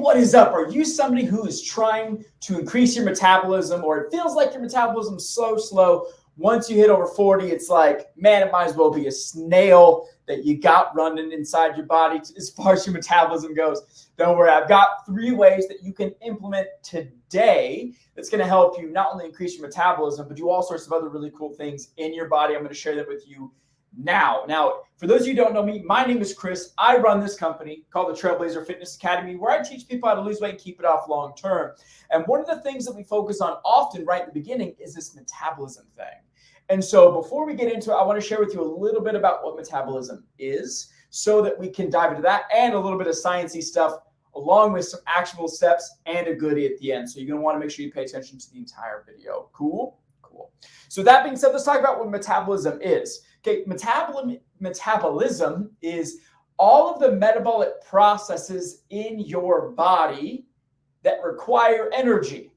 what is up? Are you somebody who is trying to increase your metabolism, or it feels like your metabolism's so slow? Once you hit over 40, it's like, man, it might as well be a snail that you got running inside your body as far as your metabolism goes. Don't worry, I've got 3 ways that you can implement today that's going to help you not only increase your metabolism, but do all sorts of other really cool things in your body. I'm going to share that with you now. Now, for those of you who don't know me, my name is Chris. I run this company called the Trailblazer Fitness Academy, where I teach people how to lose weight and keep it off long term. And one of the things that we focus on often right in the beginning is this metabolism thing. And so before we get into it, I want to share with you a little bit about what metabolism is so that we can dive into that and a little bit of sciencey stuff along with some actionable steps and a goodie at the end. So you're going to want to make sure you pay attention to the entire video. Cool? Cool. So that being said, let's talk about what metabolism is. Okay, metabolism is all of the metabolic processes in your body that require energy.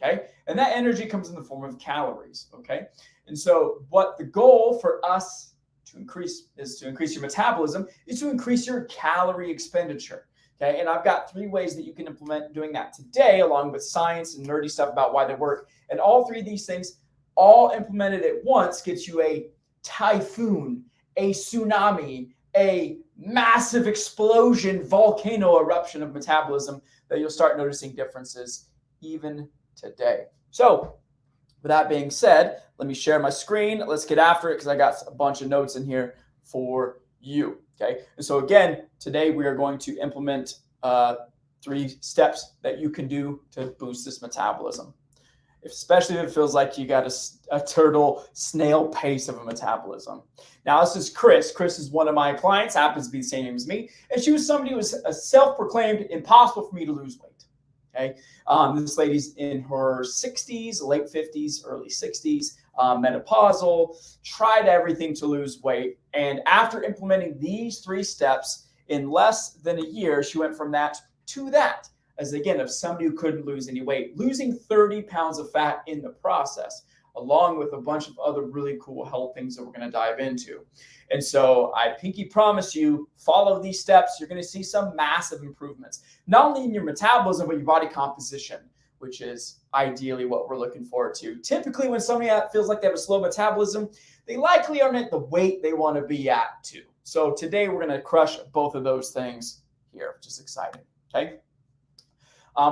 Okay, and that energy comes in the form of calories. Okay, and so what the goal for us to increase your metabolism is to increase your calorie expenditure. Okay, and I've got 3 ways that you can implement doing that today, along with science and nerdy stuff about why they work. And all 3 of these things, all implemented at once, gets you a typhoon, a tsunami, a massive explosion, volcano eruption of metabolism that you'll start noticing differences even today. So with that being said, let me share my screen. Let's get after it because I got a bunch of notes in here for you. Okay. And so again, today we are going to implement 3 steps that you can do to boost this metabolism, especially if it feels like you got a turtle snail pace of a metabolism. Now, this is Chris. Chris is one of my clients, happens to be the same name as me. And she was somebody who was a self-proclaimed impossible for me to lose weight. Okay. This lady's in her 60s, late 50s, early 60s, menopausal, tried everything to lose weight. And after implementing these 3 steps in less than a year, she went from that to that. As again, of somebody who couldn't lose any weight, losing 30 pounds of fat in the process, along with a bunch of other really cool health things that we're going to dive into. And so I pinky promise you, follow these steps. You're going to see some massive improvements, not only in your metabolism, but your body composition, which is ideally what we're looking forward to. Typically, when somebody feels like they have a slow metabolism, they likely aren't at the weight they want to be at too. So today we're going to crush both of those things here, which is exciting. Okay.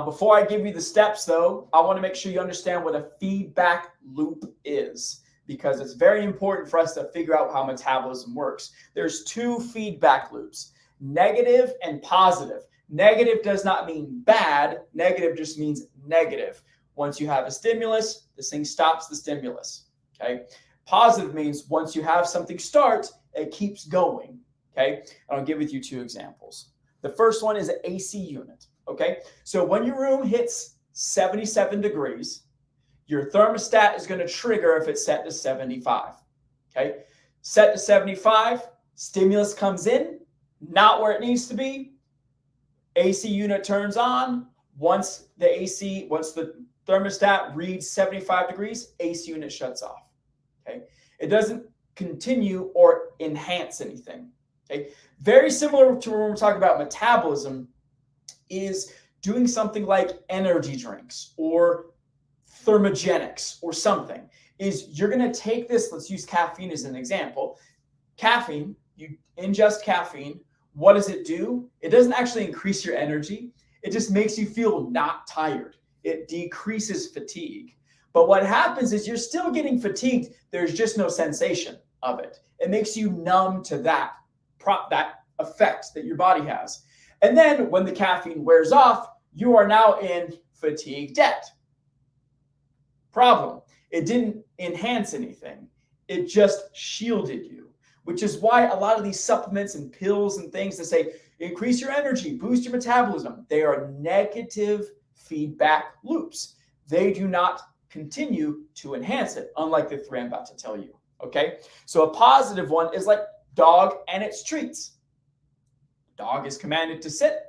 Before I give you the steps, though, I want to make sure you understand what a feedback loop is, because it's very important for us to figure out how metabolism works. There's 2 feedback loops, negative and positive. Negative does not mean bad. Negative just means negative. Once you have a stimulus, this thing stops the stimulus. Okay. Positive means once you have something start, it keeps going. Okay. And I'll give with you 2 examples. The first one is an AC unit. Okay, so when your room hits 77 degrees, your thermostat is going to trigger if it's set to 75. Okay, set to 75, stimulus comes in, not where it needs to be. AC unit turns on. Once the thermostat reads 75 degrees, AC unit shuts off. Okay, it doesn't continue or enhance anything. Okay, very similar to when we're talking about metabolism is doing something like energy drinks or thermogenics or something. Is you're going to take this, let's use caffeine as an example. Caffeine, you ingest caffeine, what does it do? It doesn't actually increase your energy. It just makes you feel not tired. It decreases fatigue. But what happens is you're still getting fatigued. There's just no sensation of it. It makes you numb to that effect that your body has. And then when the caffeine wears off, you are now in fatigue debt. Problem, it didn't enhance anything. It just shielded you, which is why a lot of these supplements and pills and things that say increase your energy, boost your metabolism, they are negative feedback loops. They do not continue to enhance it, unlike the 3 I'm about to tell you. Okay, so a positive one is like dog and its treats. Dog is commanded to sit,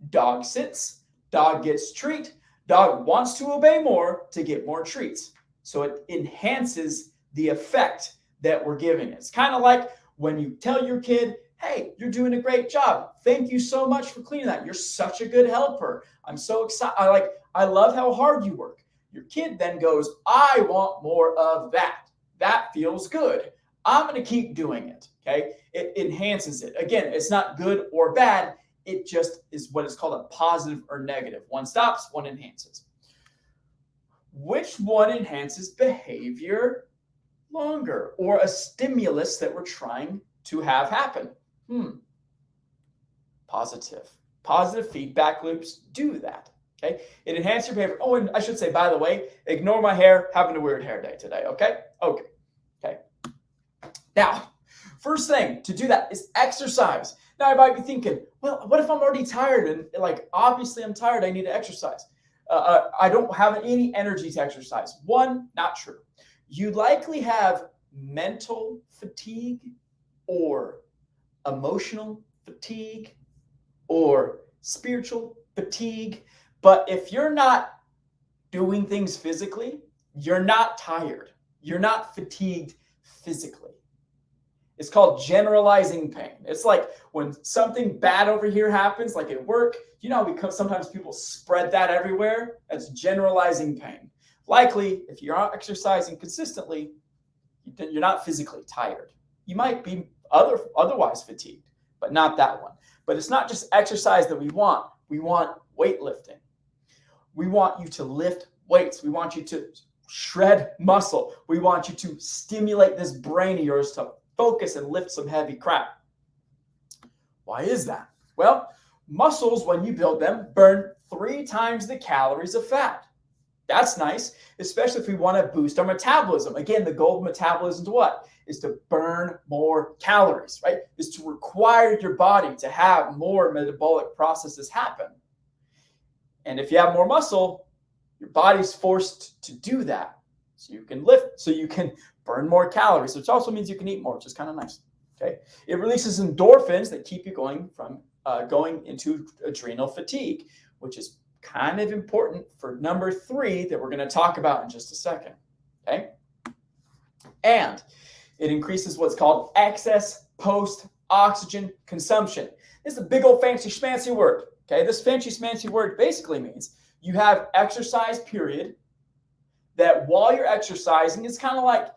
dog sits, dog gets treat, dog wants to obey more to get more treats. So it enhances the effect that we're giving it. It's kind of like when you tell your kid, Hey, you're doing a great job. Thank you so much for cleaning that. You're such a good helper. I'm so excited. I love how hard you work. Your kid then goes, I want more of that. That feels good. I'm going to keep doing it. Okay. It enhances it. Again, it's not good or bad. It just is what is called a positive or negative. One stops, one enhances. Which one enhances behavior longer, or a stimulus that we're trying to have happen? Positive. Positive feedback loops do that. Okay. It enhances your behavior. Oh, and I should say, by the way, ignore my hair, having a weird hair day today. Okay. Okay. Now, first thing to do that is exercise. Now, I might be thinking, well, what if I'm already tired? And obviously I'm tired. I need to exercise. I don't have any energy to exercise. One, not true. You likely have mental fatigue or emotional fatigue or spiritual fatigue. But if you're not doing things physically, you're not tired. You're not fatigued physically. It's called generalizing pain. It's like when something bad over here happens, like at work, because sometimes people spread that everywhere. That's generalizing pain. Likely, if you're not exercising consistently, you're not physically tired. You might be otherwise fatigued, but not that one. But it's not just exercise that we want. We want weightlifting. We want you to lift weights. We want you to shred muscle. We want you to stimulate this brain of yours to focus and lift some heavy crap. Why is that? Well, muscles, when you build them, burn 3 times the calories of fat. That's nice, especially if we want to boost our metabolism. Again, the goal of metabolism is what? Is to burn more calories, right? Is to require your body to have more metabolic processes happen. And if you have more muscle, your body's forced to do that. So you can lift, so you can burn more calories, which also means you can eat more, which is kind of nice. Okay. It releases endorphins that keep you going into adrenal fatigue, which is kind of important for number 3 that we're going to talk about in just a second. Okay. And it increases what's called excess post-oxygen consumption. This is a big old fancy schmancy word. Okay. This fancy schmancy word basically means you have exercise period that while you're exercising, it's kind of like,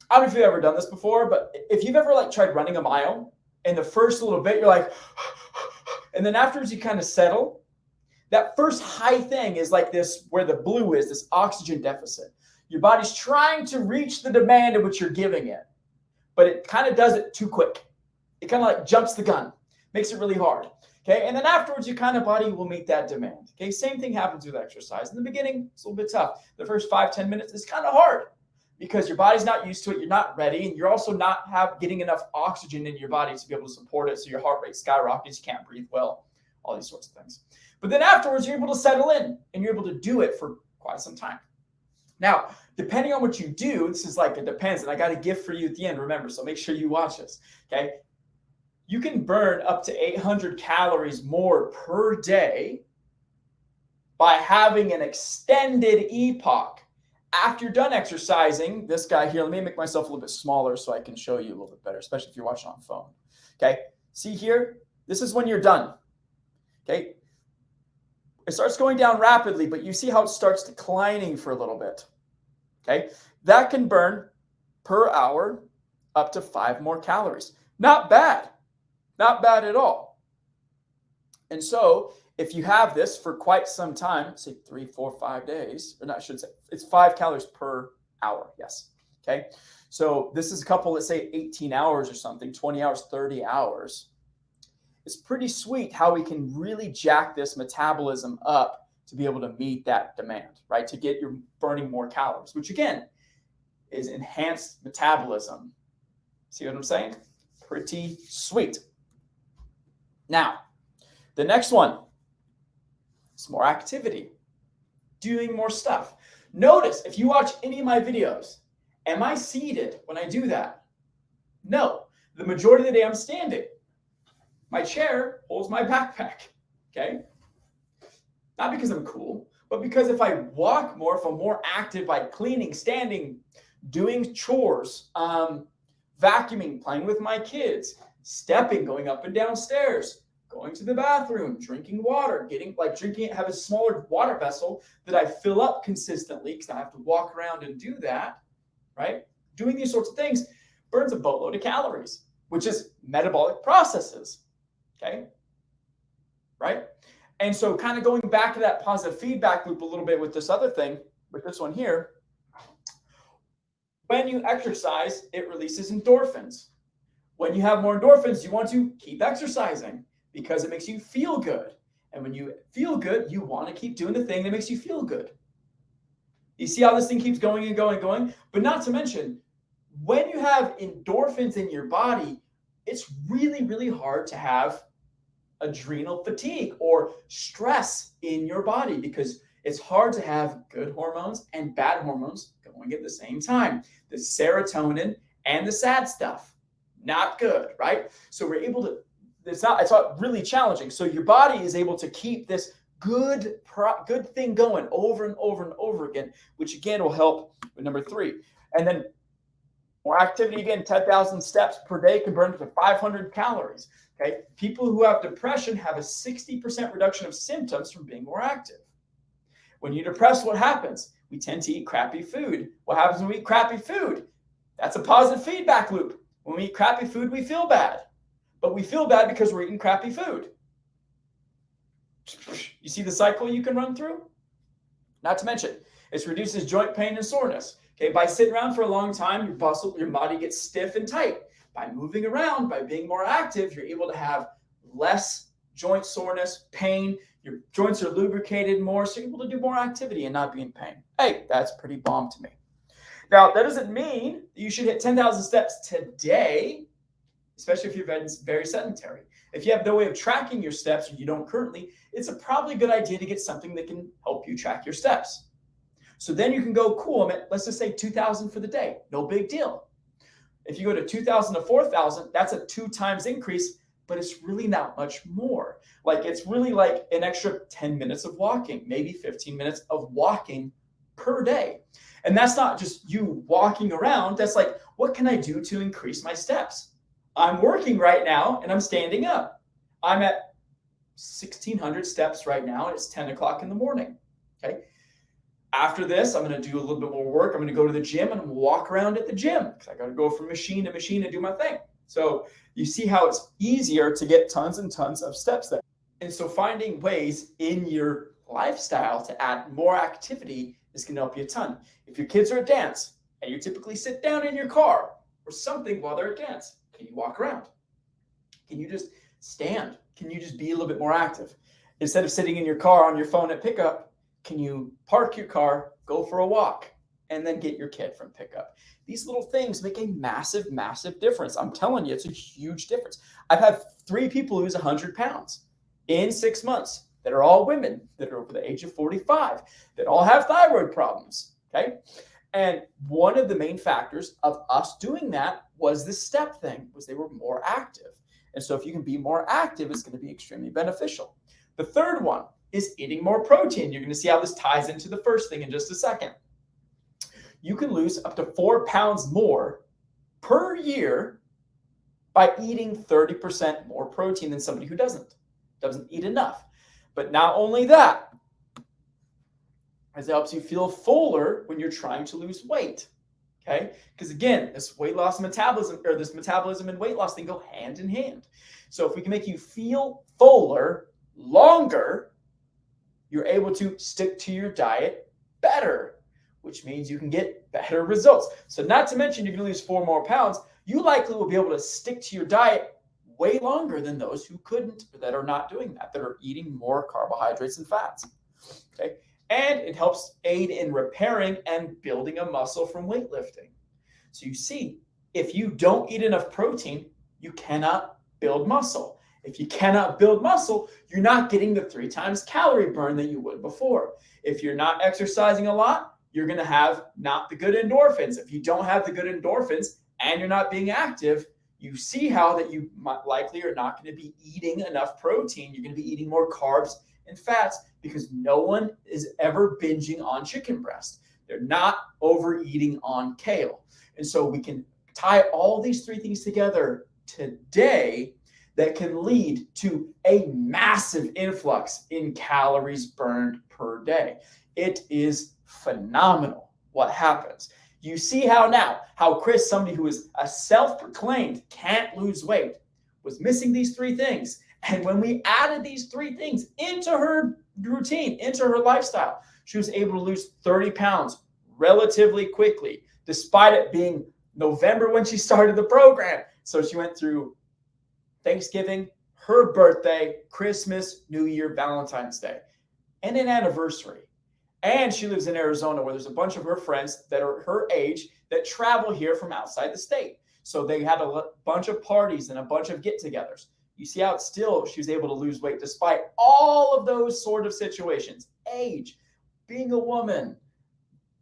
I don't know if you've ever done this before, but if you've ever tried running a mile, in the first little bit, you're like, and then afterwards you kind of settle. That first high thing is like this, where the blue is, this oxygen deficit. Your body's trying to reach the demand at which you're giving it, but it kind of does it too quick. It kind of jumps the gun, makes it really hard. Okay, and then afterwards, your kind of body will meet that demand. Okay, same thing happens with exercise. In the beginning, it's a little bit tough. The first 5-10 minutes is kind of hard because your body's not used to it. You're not ready, and you're also not getting enough oxygen in your body to be able to support it. So your heart rate skyrockets. You can't breathe well. All these sorts of things. But then afterwards, you're able to settle in, and you're able to do it for quite some time. Now, depending on what you do, this is it depends, and I got a gift for you at the end. Remember, so make sure you watch this. Okay. You can burn up to 800 calories more per day by having an extended epoch. After you're done exercising, this guy here, let me make myself a little bit smaller so I can show you a little bit better, especially if you're watching on phone. Okay, see here? This is when you're done. Okay, it starts going down rapidly, but you see how it starts declining for a little bit. Okay, that can burn per hour up to 5 more calories. Not bad. Not bad at all. And so if you have this for quite some time, say 3, 4, 5 days, or not, I should say, it's 5 calories per hour. Yes. Okay. So this is a couple, let's say 18 hours or something, 20 hours, 30 hours. It's pretty sweet how we can really jack this metabolism up to be able to meet that demand, right? To get your burning more calories, which again is enhanced metabolism. See what I'm saying? Pretty sweet. Now, the next one is more activity, doing more stuff. Notice, if you watch any of my videos, am I seated when I do that? No. The majority of the day, I'm standing. My chair holds my backpack, okay? Not because I'm cool, but because if I walk more, if I'm more active by cleaning, standing, doing chores, vacuuming, playing with my kids, stepping, going up and down stairs, going to the bathroom, drinking water, have a smaller water vessel that I fill up consistently because I have to walk around and do that, right? Doing these sorts of things burns a boatload of calories, which is metabolic processes, okay? Right? And so kind of going back to that positive feedback loop a little bit with this other thing, with this one here, when you exercise, it releases endorphins. When you have more endorphins, you want to keep exercising because it makes you feel good. And when you feel good, you want to keep doing the thing that makes you feel good. You see how this thing keeps going and going and going? But not to mention, when you have endorphins in your body, it's really, really hard to have adrenal fatigue or stress in your body because it's hard to have good hormones and bad hormones going at the same time. The serotonin and the sad stuff, not good, right? So we're able to, it's not really challenging. So your body is able to keep this good thing going over and over and over again, which again will help with number 3. And then more activity again, 10,000 steps per day can burn up to 500 calories. Okay, people who have depression have a 60% reduction of symptoms from being more active. When you're depressed, what happens? We tend to eat crappy food. What happens when we eat crappy food? That's a positive feedback loop. When we eat crappy food, we feel bad. But we feel bad because we're eating crappy food. You see the cycle you can run through? Not to mention, it reduces joint pain and soreness. Okay, by sitting around for a long time, your body gets stiff and tight. By moving around, by being more active, you're able to have less joint soreness, pain. Your joints are lubricated more, so you're able to do more activity and not be in pain. Hey, that's pretty bomb to me. Now, that doesn't mean that you should hit 10,000 steps today, especially if you're very sedentary. If you have no way of tracking your steps or you don't currently, it's a probably good idea to get something that can help you track your steps. So then you can go, cool, I'm at, let's just say 2,000 for the day. No big deal. If you go to 2,000 to 4,000, that's a 2 times increase, but it's really not much more. Like it's really like an extra 10 minutes of walking, maybe 15 minutes of walking per day. And that's not just you walking around. That's like, what can I do to increase my steps? I'm working right now and I'm standing up. I'm at 1,600 steps right now and it's 10 o'clock in the morning, okay? After this, I'm going to do a little bit more work. I'm going to go to the gym and walk around at the gym because I got to go from machine to machine and do my thing. So you see how it's easier to get tons and tons of steps there. And so finding ways in your lifestyle to add more activity is going to help you a ton. If your kids are at dance and you typically sit down in your car or something while they're at dance, can you walk around? Can you just stand? Can you just be a little bit more active? Instead of sitting in your car on your phone at pickup, can you park your car, go for a walk, and then get your kid from pickup? These little things make a massive, massive difference. I'm telling you, it's a huge difference. I've had 3 people lose 100 pounds in 6 months that are all women that are over the age of 45 that all have thyroid problems, okay? And one of the main factors of us doing that was the step thing, was they were more active. And so if you can be more active, it's going to be extremely beneficial. The third one is eating more protein. You're going to see how this ties into the first thing in just a second. You can lose up to 4 pounds more per year by eating 30% more protein than somebody who doesn't eat enough. But not only that, as it helps you feel fuller when you're trying to lose weight. Okay? Because again, this weight loss metabolism, or this metabolism and weight loss thing go hand in hand. So if we can make you feel fuller longer, you're able to stick to your diet better, which means you can get better results. So not to mention you're going to lose 4 more pounds. You likely will be able to stick to your diet way longer than those who couldn't, or that are not doing that are eating more carbohydrates and fats. Okay. And it helps aid in repairing and building a muscle from weightlifting. So you see, if you don't eat enough protein, you cannot build muscle. If you cannot build muscle, you're not getting the 3 times calorie burn that you would before. If you're not exercising a lot, you're going to have not the good endorphins. If you don't have the good endorphins and you're not being active, you see how that you likely are not going to be eating enough protein. You're going to be eating more carbs and fats because no one is ever binging on chicken breast. They're not overeating on kale. And so we can tie all these 3 things together today that can lead to a massive influx in calories burned per day. It is phenomenal what happens. You see how Chris, somebody who is a self-proclaimed can't lose weight, was missing these three things. And when we added these three things into her routine, into her lifestyle, she was able to lose 30 pounds relatively quickly, despite it being November when she started the program. So she went through Thanksgiving, her birthday, Christmas, New Year, Valentine's Day, and an anniversary. And she lives in Arizona, where there's a bunch of her friends that are her age that travel here from outside the state. So they had a bunch of parties and a bunch of get-togethers. You see how she was able to lose weight despite all of those sort of situations. Age, being a woman,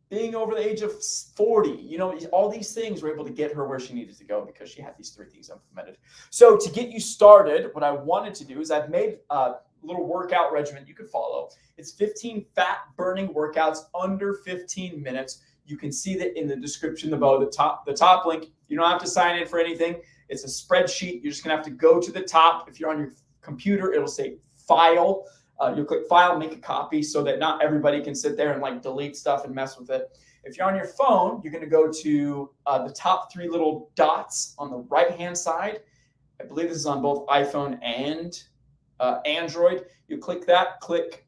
being over the age of 40, all these things were able to get her where she needed to go because she had these three things implemented. So to get you started, what I wanted to do is I've made a little workout regimen you can follow. It's 15 fat burning workouts under 15 minutes. You can see that in the description below, the top link. You don't have to sign in for anything. It's a spreadsheet. You're just going to have to go to the top. If you're on your computer, it'll say file. You'll click file, make a copy so that not everybody can sit there and delete stuff and mess with it. If you're on your phone, you're going to go to the top three little dots on the right-hand side. I believe this is on both iPhone and Android. You click that, click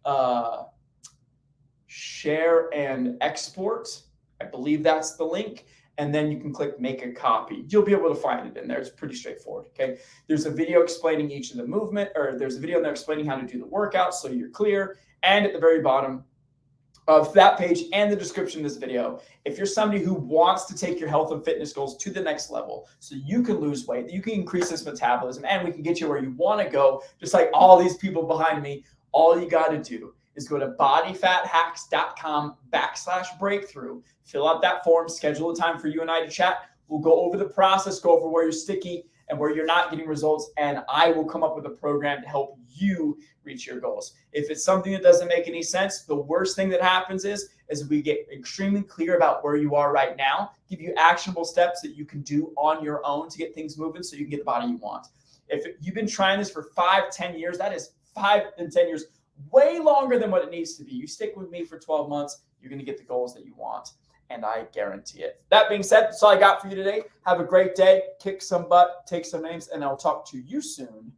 share and export. I believe that's the link. And then you can click make a copy. You'll be able to find it in there. It's pretty straightforward, okay? There's a video explaining each of the movement, or there's a video in there explaining how to do the workout so you're clear. And at the very bottom of that page and the description of this video, if you're somebody who wants to take your health and fitness goals to the next level so you can lose weight, you can increase this metabolism, and we can get you where you want to go, just like all these people behind me, all you got to do is go to bodyfathacks.com/breakthrough, fill out that form, schedule a time for you and I to chat. We'll go over the process, go over where you're sticky and where you're not getting results, and I will come up with a program to help you reach your goals. If it's something that doesn't make any sense, the worst thing that happens is we get extremely clear about where you are right now, give you actionable steps that you can do on your own to get things moving so you can get the body you want. If you've been trying this for 5-10 years, that is 5 and 10 years, way longer than what it needs to be. You stick with me for 12 months, you're going to get the goals that you want, and I guarantee it. That being said, that's all I got for you today. Have a great day. Kick some butt, take some names, and I'll talk to you soon.